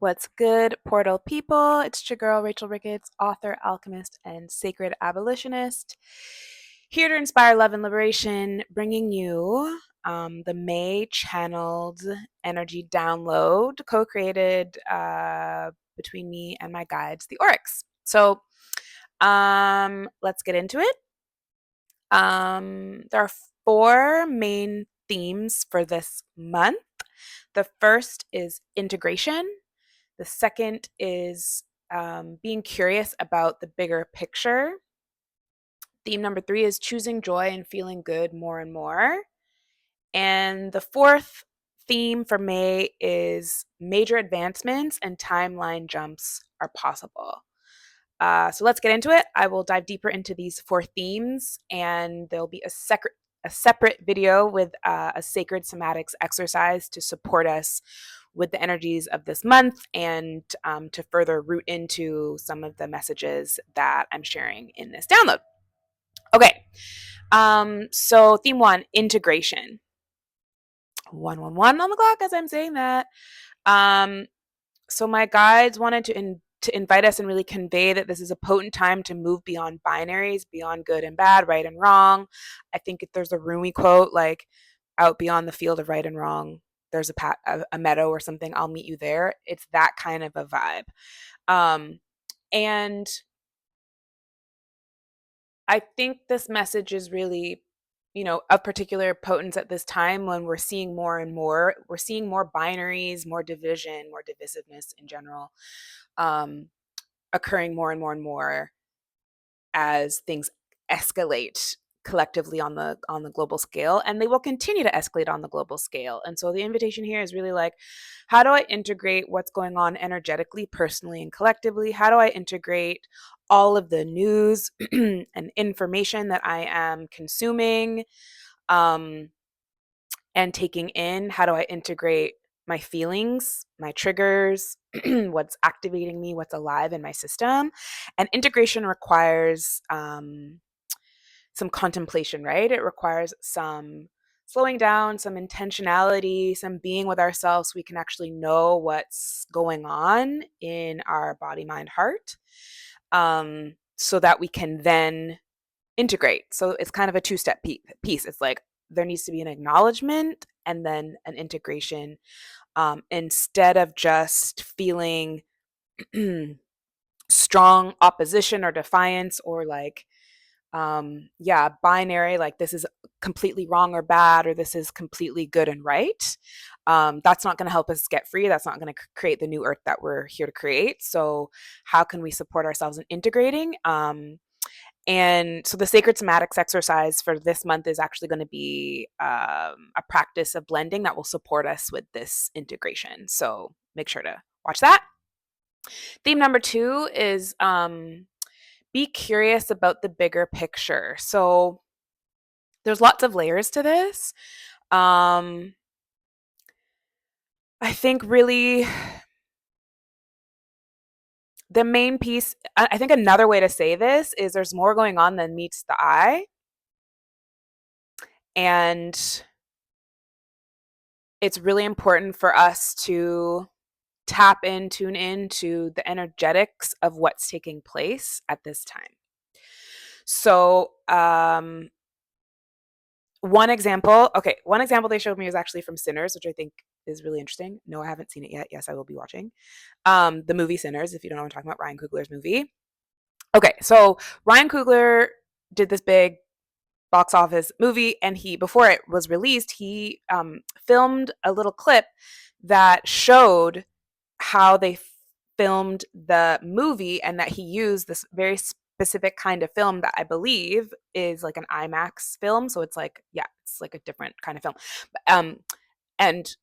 What's good, Portal people? It's your girl, Rachel Ricketts, author, alchemist, and sacred abolitionist. Here to inspire love and liberation, bringing you the May Channeled Energy Download, co created between me and my guides, the Oryx. So let's get into it. There are four main themes for this month. The first is integration. The second is being curious about the bigger picture. Theme number 3 is choosing joy and feeling good more and more. And the fourth theme for May is major advancements and timeline jumps are possible. So let's get into it. I will dive deeper into these four themes, and there'll be a separate video with a sacred somatics exercise to support us with the energies of this month and to further root into some of the messages that I'm sharing in this download. Okay, so theme 1, integration. 111 on the clock as I'm saying that. So my guides wanted to invite us and really convey that this is a potent time to move beyond binaries, beyond good and bad, right and wrong. I think there's a Rumi quote like, out beyond the field of right and wrong, there's a meadow or something. I'll meet you there. It's that kind of a vibe. And I think this message is really, of particular potence at this time when we're seeing more and more. We're seeing more binaries, more division, more divisiveness in general, occurring more and more and more as things escalate collectively on the global scale, and they will continue to escalate on the global scale. And so the invitation here is really like, how do I integrate what's going on energetically, personally, and collectively? How do I integrate all of the news and information that I am consuming and taking in? How do I integrate my feelings, my triggers, what's activating me, what's alive in my system? And integration requires some contemplation, right? It requires some slowing down, some intentionality, some being with ourselves so we can actually know what's going on in our body, mind, heart, so that we can then integrate. So it's kind of a two-step piece. It's like there needs to be an acknowledgement and then an integration, instead of just feeling strong opposition or defiance or like binary, like this is completely wrong or bad, or this is completely good and right. That's not going to help us get free. That's not going to create the new earth that we're here to create. So how can we support ourselves in integrating? And so the sacred somatics exercise for this month is actually going to be a practice of blending that will support us with this integration. So make sure to watch that. Theme number 2 is be curious about the bigger picture. So there's lots of layers to this. I think really the main piece, I think another way to say this is there's more going on than meets the eye. And it's really important for us to tune into the energetics of what's taking place at this time. So, one example they showed me was actually from Sinners, which I think is really interesting. No, I haven't seen it yet. Yes, I will be watching the movie Sinners, if you don't know what I'm talking about, Ryan Coogler's movie. Okay, so Ryan Coogler did this big box office movie, and before it was released, he filmed a little clip that showed how they filmed the movie, and that he used this very specific kind of film that I believe is like an IMAX film. So it's like, it's like a different kind of film. And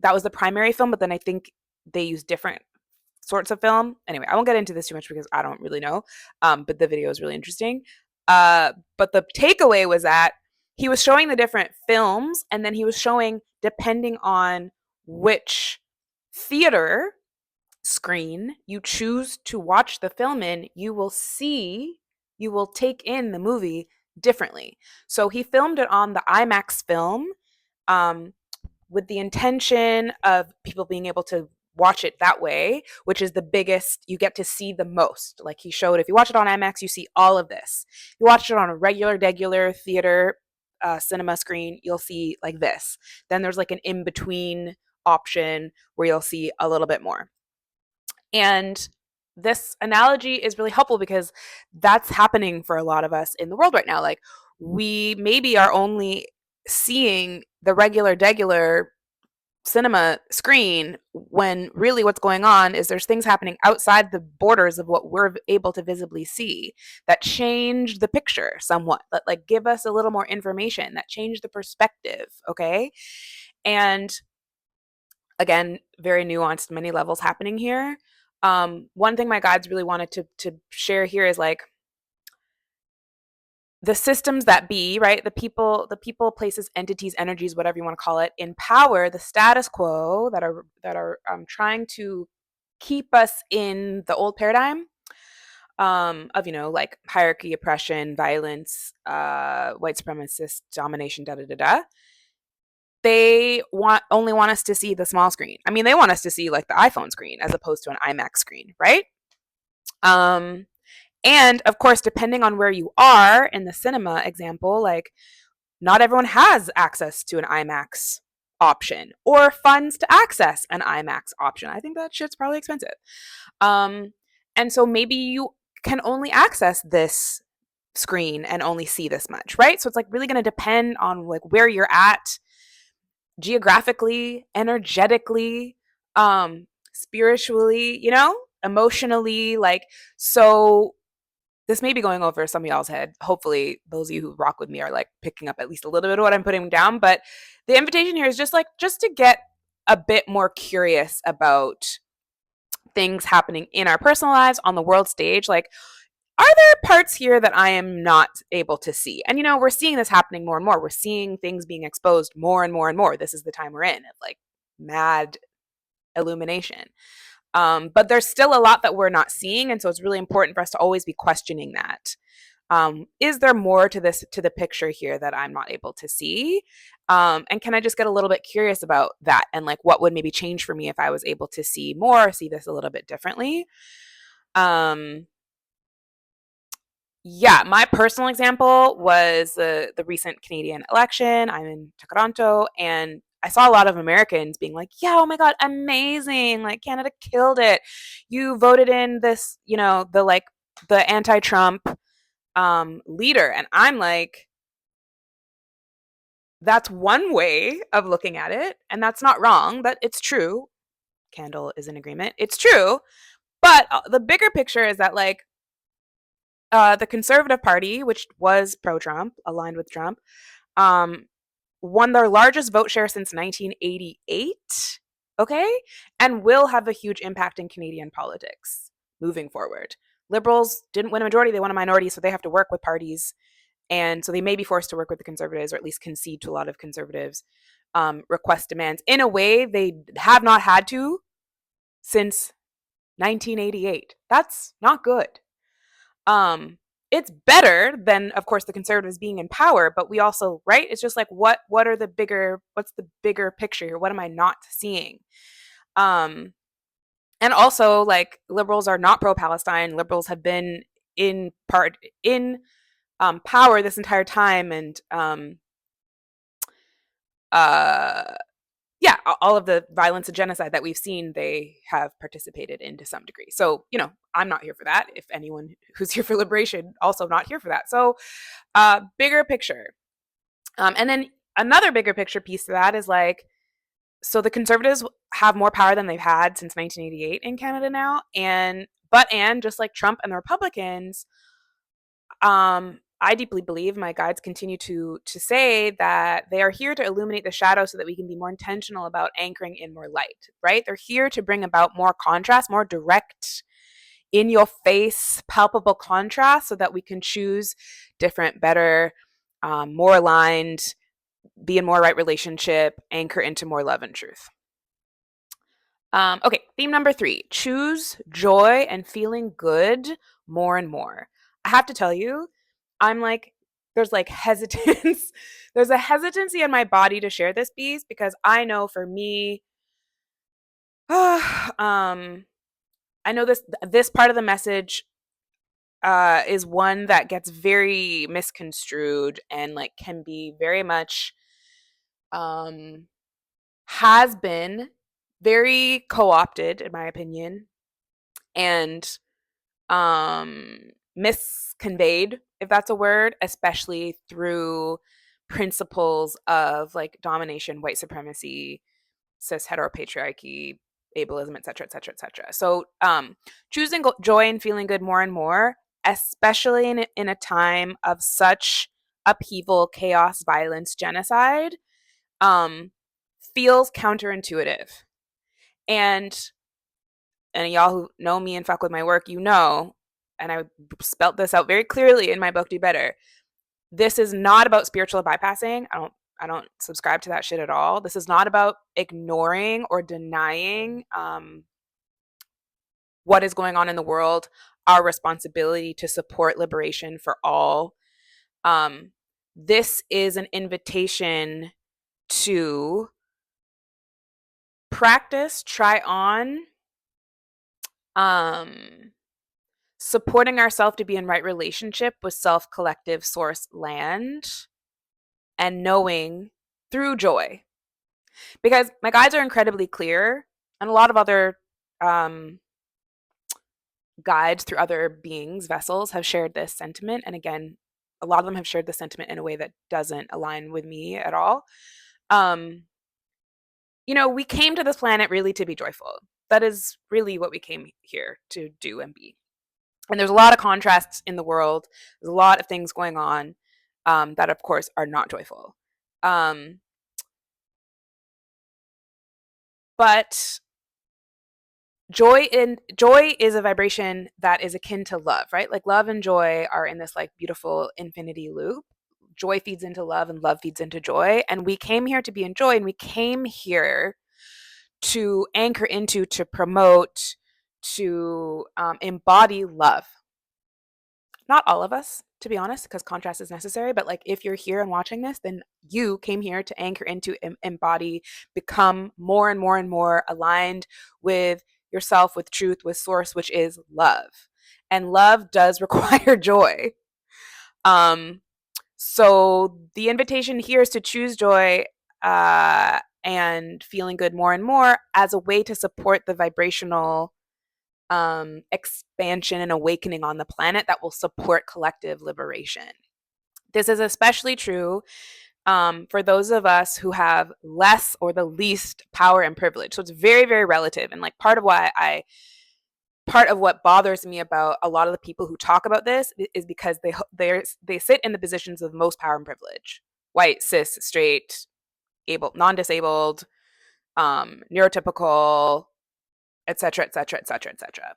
that was the primary film, but then I think they use different sorts of film. Anyway, I won't get into this too much because I don't really know. But the video is really interesting. But the takeaway was that he was showing the different films, and then he was showing, depending on which theater screen you choose to watch the film in, you will take in the movie differently. So he filmed it on the IMAX film, with the intention of people being able to watch it that way, which is the biggest, you get to see the most. Like he showed, if you watch it on IMAX, you see all of this. You watch it on a regular theater cinema screen, you'll see like this. Then there's like an in between option where you'll see a little bit more. And this analogy is really helpful because that's happening for a lot of us in the world right now. Like we maybe are only seeing the regular cinema screen when really what's going on is there's things happening outside the borders of what we're able to visibly see that change the picture somewhat, that like give us a little more information, that change the perspective. Okay. And again, very nuanced, many levels happening here. One thing my guides really wanted to share here is like the systems that be, right? The people, places, entities, energies, whatever you want to call it, in power, the status quo that are trying to keep us in the old paradigm of like hierarchy, oppression, violence, white supremacist domination, da da da da. They only want us to see the small screen. I mean, they want us to see like the iPhone screen as opposed to an IMAX screen, right? Um, and of course, depending on where you are in the cinema example, like not everyone has access to an IMAX option or funds to access an IMAX option. I think that shit's probably expensive. Um, and so maybe you can only access this screen and only see this much, right? So it's like really going to depend on like where you're at geographically, energetically, spiritually, emotionally, like so this may be going over some of y'all's head. Hopefully those of you who rock with me are like picking up at least a little bit of what I'm putting down, but the invitation here is just to get a bit more curious about things happening in our personal lives on the world stage. Like, are there parts here that I am not able to see? And we're seeing this happening more and more. We're seeing things being exposed more and more and more. This is the time we're in of like mad illumination. But there's still a lot that we're not seeing, and so it's really important for us to always be questioning that. Is there more to the picture here that I'm not able to see? And can I just get a little bit curious about that and like what would maybe change for me if I was able to see more, see this a little bit differently? Yeah, my personal example was the recent Canadian election. I'm in Toronto, and I saw a lot of Americans being like, "Yeah, oh my god, amazing! Like Canada killed it. You voted in this, the anti-Trump leader." And I'm like, that's one way of looking at it, and that's not wrong. That it's true. Candle is in agreement. It's true, but the bigger picture is that like the Conservative Party, which was pro-Trump, aligned with Trump, um, won their largest vote share since 1988, okay, and will have a huge impact in Canadian politics moving forward. Liberals didn't win a majority, they won a minority, so they have to work with parties, and so they may be forced to work with the Conservatives or at least concede to a lot of Conservatives' request demands in a way they have not had to since 1988. That's not good. Um, it's better than, of course, the Conservatives being in power, but we also, right? It's just like what's the bigger picture here? What am I not seeing? Um, and also like liberals are not pro-Palestine. Liberals have been in part in power this entire time, and uh yeah, all of the violence and genocide that we've seen, they have participated in to some degree. So, I'm not here for that. If anyone who's here for liberation, also not here for that. So, bigger picture. And then another bigger picture piece to that is like, so the Conservatives have more power than they've had since 1988 in Canada now. And just like Trump and the Republicans, I deeply believe, my guides continue to say that they are here to illuminate the shadow so that we can be more intentional about anchoring in more light, right? They're here to bring about more contrast, more direct, in your face, palpable contrast so that we can choose different, better, more aligned, be in more right relationship, anchor into more love and truth. Okay, theme number 3, choose joy and feeling good more and more. I have to tell you, I'm like, there's like hesitance. There's a hesitancy in my body to share this piece because I know for me, I know this part of the message is one that gets very misconstrued and like can be very much um, has been very co-opted in my opinion and misconveyed, if that's a word, especially through principles of like domination, white supremacy, cis heteropatriarchy, ableism, et cetera, et cetera, et cetera. So choosing joy and feeling good more and more, especially in a time of such upheaval, chaos, violence, genocide, um, feels counterintuitive. And y'all who know me and fuck with my work, you know, and I spelt this out very clearly in my book, Do Better. This is not about spiritual bypassing. I don't subscribe to that shit at all. This is not about ignoring or denying what is going on in the world, our responsibility to support liberation for all. Um, this is an invitation to practice, try on, um, supporting ourselves to be in right relationship with self, collective, source, land, and knowing through joy. Because my guides are incredibly clear, and a lot of other um, guides through other beings, vessels, have shared this sentiment. And again, a lot of them have shared the sentiment in a way that doesn't align with me at all. Um, we came to this planet really to be joyful. That is really what we came here to do and be. And there's a lot of contrasts in the world. There's a lot of things going on that, of course, are not joyful. But joy is a vibration that is akin to love, right? Like love and joy are in this like beautiful infinity loop. Joy feeds into love and love feeds into joy. And we came here to be in joy, and we came here to anchor into, to promote, to embody love. Not all of us, to be honest, because contrast is necessary. But like, if you're here and watching this, then you came here to anchor into, embody, become more and more and more aligned with yourself, with truth, with source, which is love. And love does require joy. Um, so the invitation here is to choose joy and feeling good more and more as a way to support the vibrational expansion and awakening on the planet that will support collective liberation. This is especially true for those of us who have less or the least power and privilege. So it's very, very relative. And like part of what bothers me about a lot of the people who talk about this is because they sit in the positions of most power and privilege: white, cis, straight, able, non-disabled, neurotypical, etc., etc., etc., etc.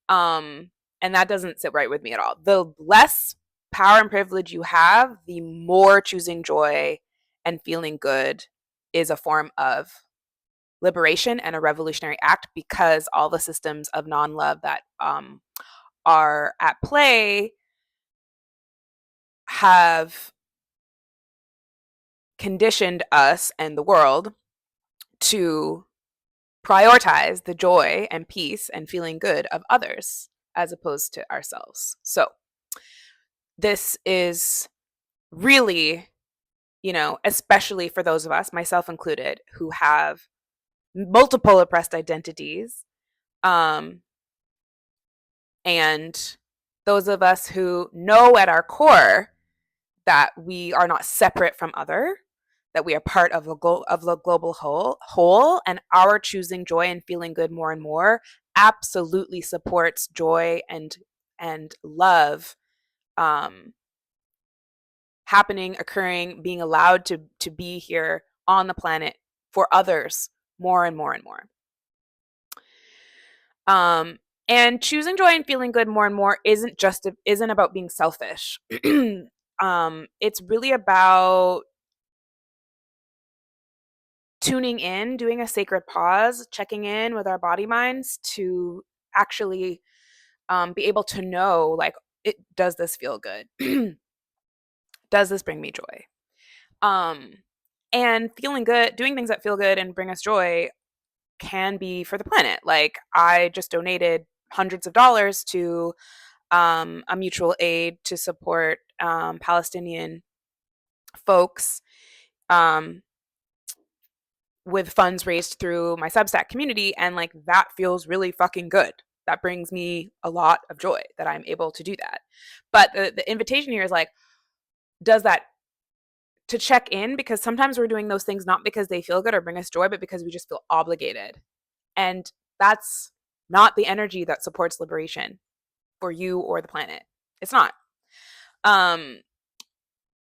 And that doesn't sit right with me at all. The less power and privilege you have, the more choosing joy and feeling good is a form of liberation and a revolutionary act, because all the systems of non-love that are at play have conditioned us and the world to prioritize the joy and peace and feeling good of others as opposed to ourselves. So this is really, especially for those of us, myself included, who have multiple oppressed identities, and those of us who know at our core that we are not separate from other, that we are part of the global whole, and our choosing joy and feeling good more and more absolutely supports joy and love happening, occurring, being allowed to be here on the planet for others more and more and more. And choosing joy and feeling good more and more isn't about being selfish. It's really about tuning in, doing a sacred pause, checking in with our body minds to actually be able to know, like, does this feel good? Does this bring me joy? And feeling good, doing things that feel good and bring us joy can be for the planet. Like I just donated hundreds of dollars to a mutual aid to support Palestinian folks um, with funds raised through my Substack community. And like that feels really fucking good. That brings me a lot of joy that I'm able to do that. But the invitation here is like, does that to check in, because sometimes we're doing those things not because they feel good or bring us joy, but because we just feel obligated. And that's not the energy that supports liberation for you or the planet. It's not. Um,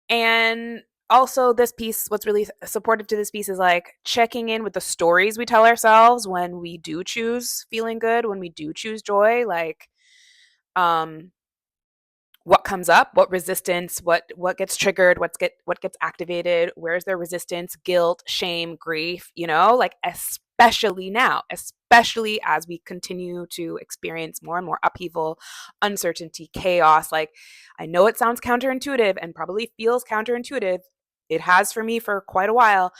and also, this piece, what's really supportive to this piece is like checking in with the stories we tell ourselves when we do choose feeling good, when we do choose joy. Like, um, what comes up, what resistance, what gets triggered, what gets activated, where's there resistance, guilt, shame, grief, like especially now, especially as we continue to experience more and more upheaval, uncertainty, chaos. Like I know it sounds counterintuitive and probably feels counterintuitive. It has for me for quite a while.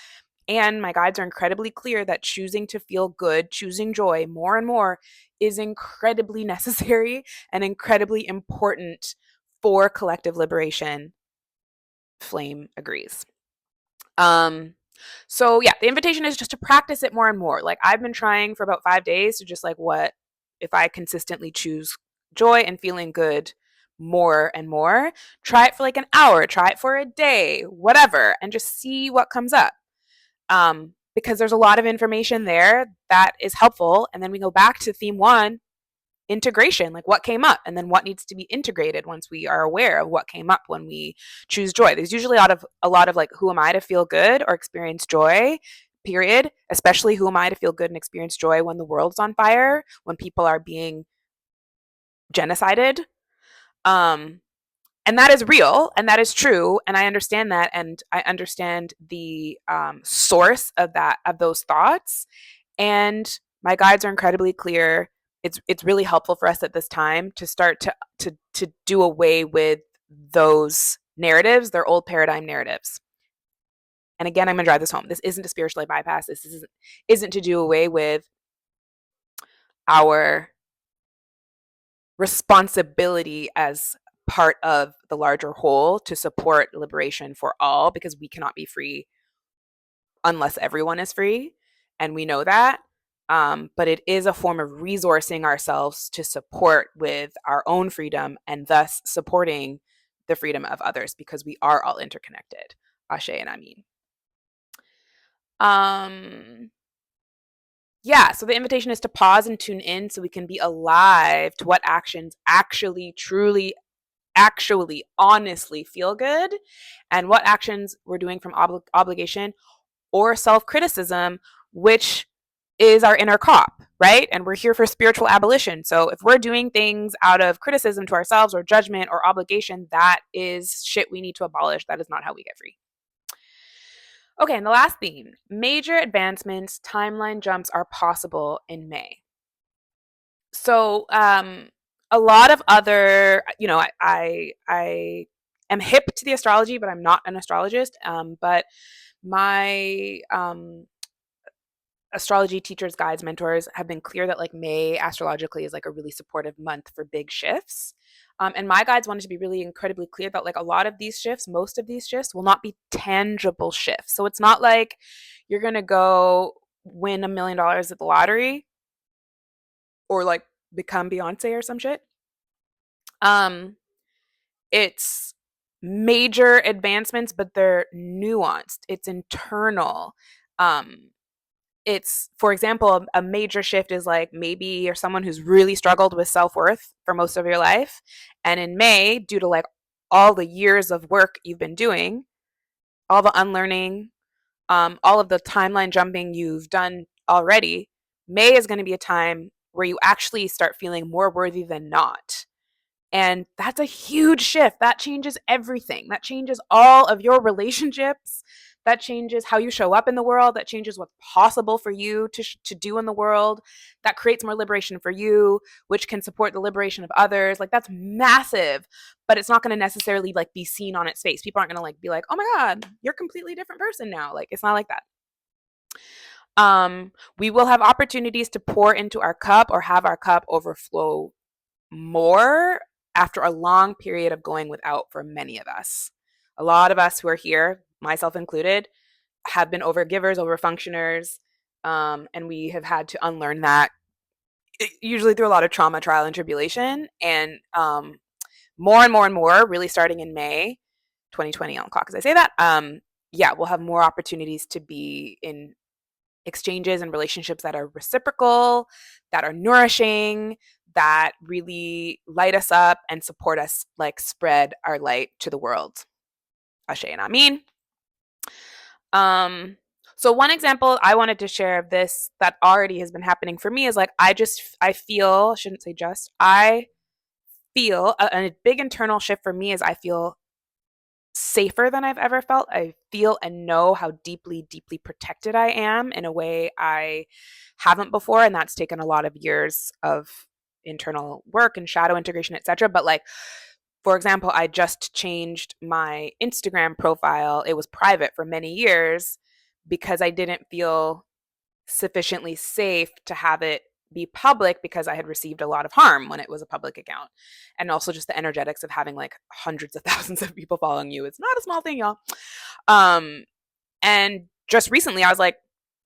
And my guides are incredibly clear that choosing to feel good, choosing joy more and more is incredibly necessary and incredibly important for collective liberation. Flame agrees. So yeah, the invitation is just to practice it more and more. Like I've been trying for about 5 days to just like, what if I consistently choose joy and feeling good more and more? Try it for like an hour, try it for a day, whatever, and just see what comes up. Because there's a lot of information there that is helpful. And then we go back to theme one, integration, like what came up and then what needs to be integrated once we are aware of what came up when we choose joy. There's usually a lot of like, who am I to feel good or experience joy, period. Especially who am I to feel good and experience joy when the world's on fire, when people are being genocided. Um, and that is real and that is true, and I understand that, and I understand the source of those thoughts. And my guides are incredibly clear. It's really helpful for us at this time to start to do away with those narratives. They're old paradigm narratives. And again, I'm going to drive this home. This isn't a spiritual bypass. This isn't to do away with our responsibility as part of the larger whole to support liberation for all, because we cannot be free unless everyone is free. And we know that. But it is a form of resourcing ourselves to support with our own freedom and thus supporting the freedom of others, because we are all interconnected. Ashe and Amin. Yeah, so the invitation is to pause and tune in so we can be alive to what actions actually, truly, actually, honestly feel good, and what actions we're doing from obligation or self-criticism, which is our inner cop, right? And we're here for spiritual abolition. So if we're doing things out of criticism to ourselves or judgment or obligation, that is shit we need to abolish. That is not how we get free. Okay, and the last theme, major advancements, timeline jumps are possible in May. So a lot of other, I am hip to the astrology, but I'm not an astrologist. But my astrology teachers, guides, mentors have been clear that like May astrologically is like a really supportive month for big shifts. And my guides wanted to be really incredibly clear that like a lot of these shifts, most of these shifts will not be tangible shifts. So it's not like you're going to go win $1 million at the lottery or like become Beyonce or some shit. It's major advancements, but they're nuanced. It's internal. It's, for example, a major shift is like maybe you're someone who's really struggled with self-worth for most of your life, and in May, due to like all the years of work you've been doing, all the unlearning, all of the timeline jumping you've done already, May is going to be a time where you actually start feeling more worthy than not. And that's a huge shift. That changes everything. That changes all of your relationships. That changes how you show up in the world. That changes what's possible for you to do in the world. That creates more liberation for you, which can support the liberation of others. Like that's massive, but it's not going to necessarily like be seen on its face. People aren't going to like be like, oh my God, you're a completely different person now. Like it's not like that. We will have opportunities to pour into our cup or have our cup overflow more after a long period of going without for many of us. A lot of us who are here, myself included, have been overgivers, overfunctioners, and we have had to unlearn that, usually through a lot of trauma, trial, and tribulation. And more and more and more, really starting in May 2020 on the clock, as I say that, yeah, we'll have more opportunities to be in exchanges and relationships that are reciprocal, that are nourishing, that really light us up and support us, like spread our light to the world. Ashe and Amin. So one example I wanted to share of this that already has been happening for me is like I feel, shouldn't say just, I feel a big internal shift for me is I feel safer than I've ever felt. I feel and know how deeply, deeply protected I am in a way I haven't before. And that's taken a lot of years of internal work and shadow integration, etc. But like, for example, I just changed my Instagram profile. It was private for many years because I didn't feel sufficiently safe to have it be public because I had received a lot of harm when it was a public account. And also just the energetics of having like hundreds of thousands of people following you. It's not a small thing, y'all. Um, and just recently I was like,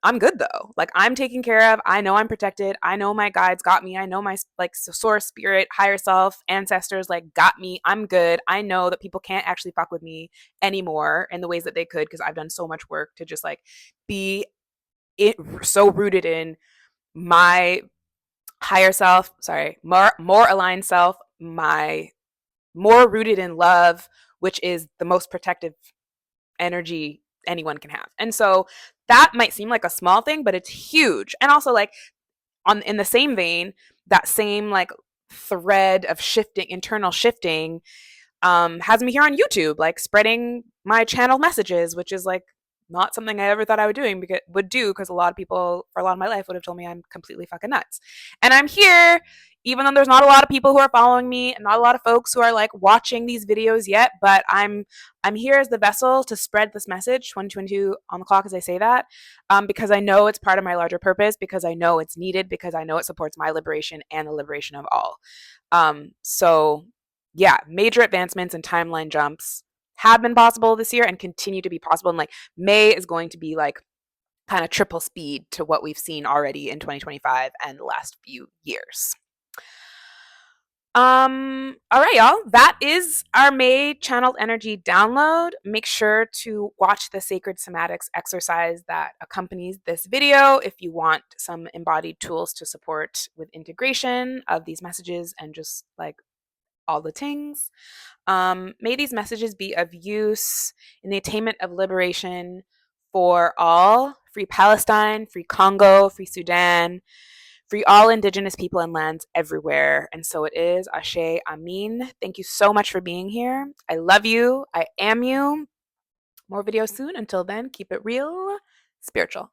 I'm good though. Like I'm taken care of. I know I'm protected. I know my guides got me. I know my like source, spirit, higher self, ancestors like got me. I'm good. I know that people can't actually fuck with me anymore in the ways that they could because I've done so much work to just like be it so rooted in my higher self, sorry, more aligned self, my more rooted in love, which is the most protective energy anyone can have. And so that might seem like a small thing, but it's huge. And also like on in the same vein, that same like thread of shifting, internal shifting, has me here on YouTube, like spreading my channel messages, which is like not something I ever thought I would do because a lot of people for a lot of my life would have told me I'm completely fucking nuts. And I'm here, even though there's not a lot of people who are following me and not a lot of folks who are like watching these videos yet, but I'm here as the vessel to spread this message 2022 on the clock as I say that, because I know it's part of my larger purpose, because I know it's needed, because I know it supports my liberation and the liberation of all. So yeah, major advancements and timeline jumps have been possible this year and continue to be possible. And like May is going to be like kind of triple speed to what we've seen already in 2025 and the last few years. All right, y'all. That is our May Channeled Energy download. Make sure to watch the Sacred Somatics exercise that accompanies this video if you want some embodied tools to support with integration of these messages and just like all the things. May these messages be of use in the attainment of liberation for all. Free Palestine, free Congo, free Sudan, free all indigenous people and lands everywhere. And so it is. Ashe, Amin. Thank you so much for being here. I love you. I am you. More videos soon. Until then, keep it real, spiritual.